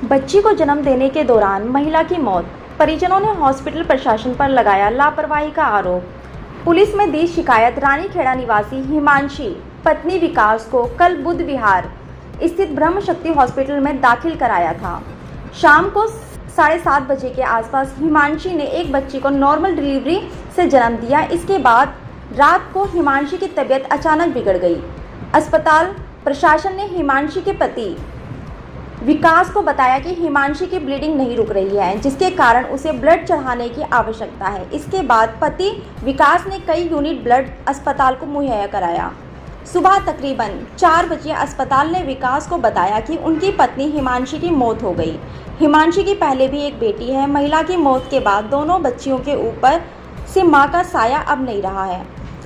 बच्ची को जन्म देने के दौरान महिला की मौत, परिजनों ने हॉस्पिटल प्रशासन पर लगाया लापरवाही का आरोप। पुलिस में दी शिकायत। रानीखेड़ा निवासी हिमांशी पत्नी विकास को कल बुध विहार स्थित ब्रह्म शक्ति हॉस्पिटल में दाखिल कराया था। शाम को 7:30 बजे के आसपास हिमांशी ने एक बच्ची को नॉर्मल डिलीवरी से जन्म दिया। इसके बाद रात को हिमांशी की तबीयत अचानक बिगड़ गई। अस्पताल प्रशासन ने हिमांशी के पति विकास को बताया कि हिमांशी की ब्लीडिंग नहीं रुक रही है, जिसके कारण उसे ब्लड चढ़ाने की आवश्यकता है। इसके बाद पति विकास ने कई यूनिट ब्लड अस्पताल को मुहैया कराया। सुबह तकरीबन 4 बजे अस्पताल ने विकास को बताया कि उनकी पत्नी हिमांशी की मौत हो गई। हिमांशी की पहले भी एक बेटी है। महिला की मौत के बाद दोनों बच्चियों के ऊपर से मां का साया अब नहीं रहा है।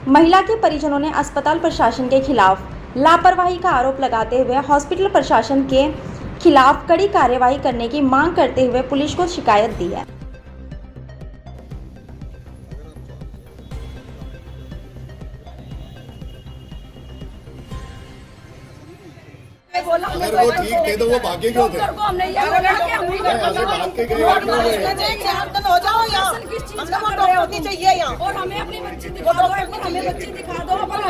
महिला के परिजनों ने अस्पताल प्रशासन के खिलाफ लापरवाही का आरोप लगाते हुए हॉस्पिटल प्रशासन के खिलाफ कड़ी कार्रवाई करने की मांग करते हुए पुलिस को शिकायत दी है। अगर वो ठीक थे तो वो भागे क्यों थे? हो जाओ यहाँ, होनी चाहिए यहाँ। और हमें अपनी बच्ची दिखा दो, हमें बच्ची दिखा दो, पर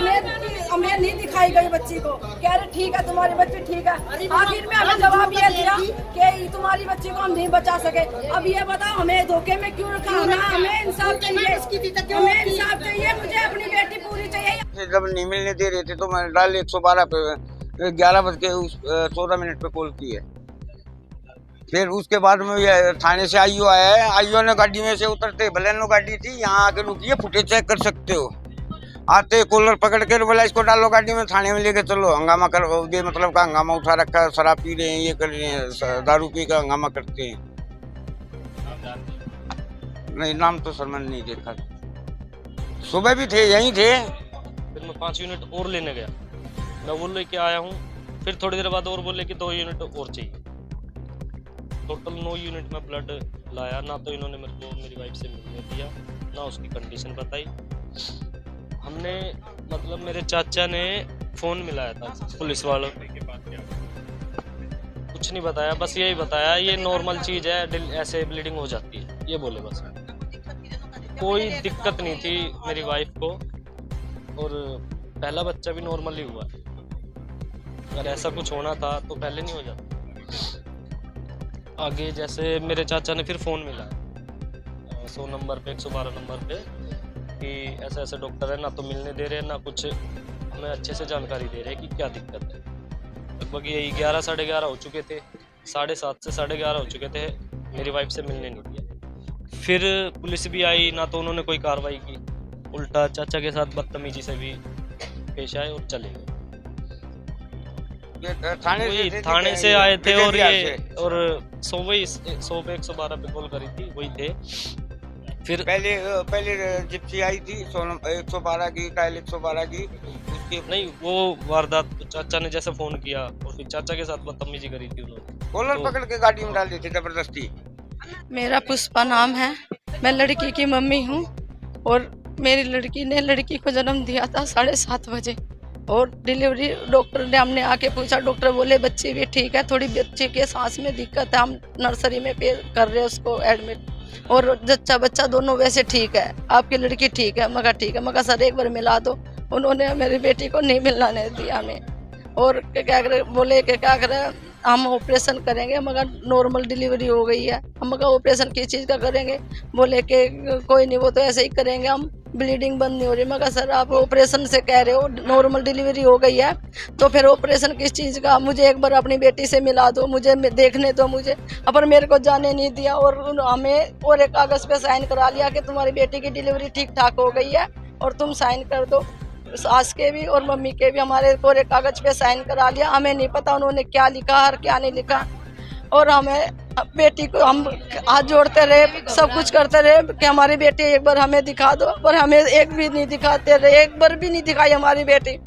हमें नहीं दिखाई गई बच्ची को। कह रहे ठीक है तुम्हारी बच्ची ठीक है। आखिर में हमें जवाब ये दिया कि तुम्हारी बच्ची को हम नहीं बचा सके। अब ये बताओ हमें धोखे में क्यों रखा? हमें इंसाफ चाहिए, हमें इंसाफ चाहिए। मुझे अपनी बेटी पूरी चाहिए। जब नहीं मिलने दे रहे थे तो मैंने डाल 112 पे 11:14 पे कॉल की है। फिर उसके बाद में ये थाने से आईओ आया है। आईओ ने गाड़ी में से उतरते, बलेनो गाड़ी थी, यहाँ आके रुकी है, फुटेज चेक कर सकते हो। आते कॉलर पकड़ कर बोला इसको डालो गाड़ी में, थाने में लेके चलो। हंगामा कर ये मतलब का हंगामा उठा रखा है, शराब पी रहे हैं, ये कर रहे हैं, दारू पी का हंगामा करते हैं। नहीं नाम तो सर मैंने नहीं देखा। सुबह भी थे, यहीं थे। फिर मैं 5 यूनिट और लेने गया। मैं वो लेके आया हूँ। फिर थोड़ी देर बाद और बोले कि 2 यूनिट और चाहिए। टोटल 9 यूनिट में ब्लड लाया। ना तो इन्होंने मेरे को मेरी वाइफ से मिलने दिया, ना उसकी कंडीशन बताई। हमने मतलब मेरे चाचा ने फ़ोन मिलाया था पुलिस वालों के पास। कुछ नहीं बताया, बस यही बताया ये नॉर्मल चीज़ है, ऐसे ब्लीडिंग हो जाती है, ये बोले बस। कोई दिक्कत नहीं थी मेरी वाइफ को, और पहला बच्चा भी नॉर्मली हुआ। अगर ऐसा कुछ होना था तो पहले नहीं हो जाता। आगे जैसे मेरे चाचा ने फिर फ़ोन मिला 100 नंबर पे, 112 नंबर पे, कि ऐसा ऐसा डॉक्टर है, ना तो मिलने दे रहे हैं, ना कुछ हमें अच्छे से जानकारी दे रहे हैं कि क्या दिक्कत है। लगभग यही 11 साढ़े 11 हो चुके थे। 7:30 से 11:30 हो चुके थे। मेरी वाइफ से मिलने नहीं दिया। फिर पुलिस भी आई, ना तो उन्होंने कोई कार्रवाई की, उल्टा चाचा के साथ बदतमीजी से भी पेश आए और चले गए। थाने से आए थे और ये और 100 पे 112 पे कॉल करी थी, वही थे। फिर पहले जिप्सी आई थी 112 की, कायल 112 की। उसकी नहीं, वो वारदात चाचा ने जैसे फोन किया और फिर चाचा के साथ बदतमीजी करी थी उन्होंने। कॉलर पकड़ के गाड़ी में डाल दी थी जबरदस्ती। मेरा पुष्पा नाम है। मैं लड़की की मम्मी हूँ और मेरी लड़की ने लड़की को जन्म दिया था 7:30 बजे। और डिलीवरी डॉक्टर ने हमने आके पूछा, डॉक्टर बोले बच्ची भी ठीक है, थोड़ी बच्ची के सांस में दिक्कत है, हम नर्सरी में पे कर रहे हैं उसको एडमिट, और जच्चा बच्चा दोनों वैसे ठीक है, आपकी लड़की ठीक है। मगर ठीक है, मगर सर एक बार मिला दो। उन्होंने मेरी बेटी को नहीं मिलाने दिया हमें। और क्या करे, बोले कि क्या करें हम ऑपरेशन करेंगे, मगर नॉर्मल डिलीवरी हो गई है। हम मगर ऑपरेशन किस चीज़ का करेंगे? बोले कि कोई नहीं, वो तो ऐसे ही करेंगे, हम ब्लीडिंग बंद नहीं हो रही। मगर सर आप ऑपरेशन से कह रहे हो, नॉर्मल डिलीवरी हो गई है, तो फिर ऑपरेशन किस चीज़ का? मुझे एक बार अपनी बेटी से मिला दो, मुझे देखने दो मुझे। पर मेरे को जाने नहीं दिया और हमें और एक कागज़ पे साइन करा लिया कि तुम्हारी बेटी की डिलीवरी ठीक ठाक हो गई है और तुम साइन कर दो। सास के भी और मम्मी के भी हमारे पूरे कागज पे साइन करा लिया। हमें नहीं पता उन्होंने क्या लिखा और क्या नहीं लिखा। और हमें बेटी को हम हाथ जोड़ते रहे, सब कुछ करते रहे कि हमारी बेटी एक बार हमें दिखा दो, पर हमें एक भी नहीं दिखाते रहे, एक बार भी नहीं दिखाई हमारी बेटी।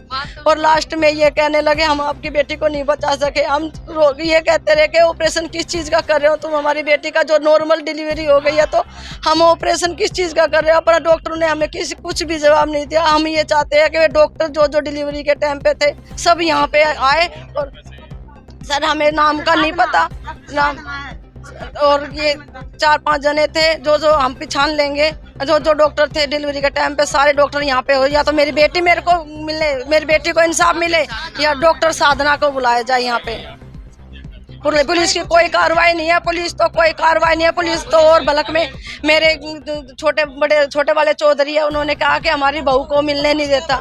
और लास्ट में ये कहने लगे हम आपकी बेटी को नहीं बचा सके। हम ये कहते रहे कि ऑपरेशन किस चीज़ का कर रहे हो तुम? हमारी बेटी का जो नॉर्मल डिलीवरी हो गई है तो हम ऑपरेशन किस चीज़ का कर रहे हो? पर डॉक्टर ने हमें कुछ भी जवाब नहीं दिया। हम ये चाहते हैं कि डॉक्टर जो डिलीवरी के टाइम पे थे सब यहाँ पे आए। और सर हमें नाम का नहीं पता, नाम और ये 4-5 जने थे जो हम पहचान लेंगे, जो डॉक्टर थे डिलीवरी के टाइम पे, सारे डॉक्टर यहाँ पे हो, या तो मेरी बेटी मेरे को मिले, मेरी बेटी को इंसाफ मिले, या डॉक्टर साधना को बुलाया जाए यहाँ पे। पुलिस की कोई कार्रवाई नहीं है, पुलिस तो कोई कार्रवाई नहीं है। पुलिस तो और बलक में मेरे छोटे वाले चौधरी है, उन्होंने कहा कि हमारी बहू को मिलने नहीं देता,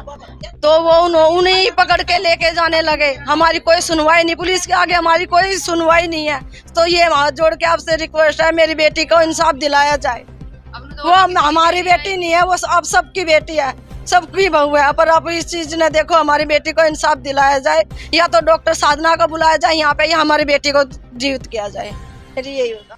तो वो उन्हें ही पकड़ के लेके जाने लगे। हमारी कोई सुनवाई नहीं, पुलिस के आगे हमारी कोई सुनवाई नहीं है। तो ये हाथ जोड़ के आपसे रिक्वेस्ट है, मेरी बेटी को इंसाफ दिलाया जाए। वो हमारी बेटी नहीं है, वो अब सबकी बेटी है, सबकी बहू है, पर अब इस चीज ने देखो हमारी बेटी को इंसाफ दिलाया जाए, या तो डॉक्टर साधना को बुलाया जाए यहाँ पे, या हमारी बेटी को जीवित किया जाए। मेरी यही होगा।